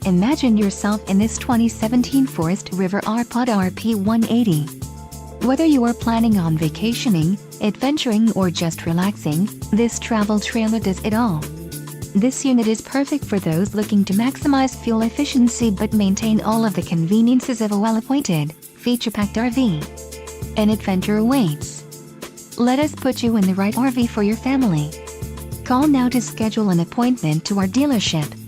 Imagine yourself in this 2017 Forest River RP-180. Whether you are planning on vacationing, adventuring or just relaxing, this travel trailer does it all. This unit is perfect for those looking to maximize fuel efficiency but maintain all of the conveniences of a well-appointed, feature-packed RV. An adventure awaits. Let us put you in the right RV for your family. Call now to schedule an appointment to our dealership.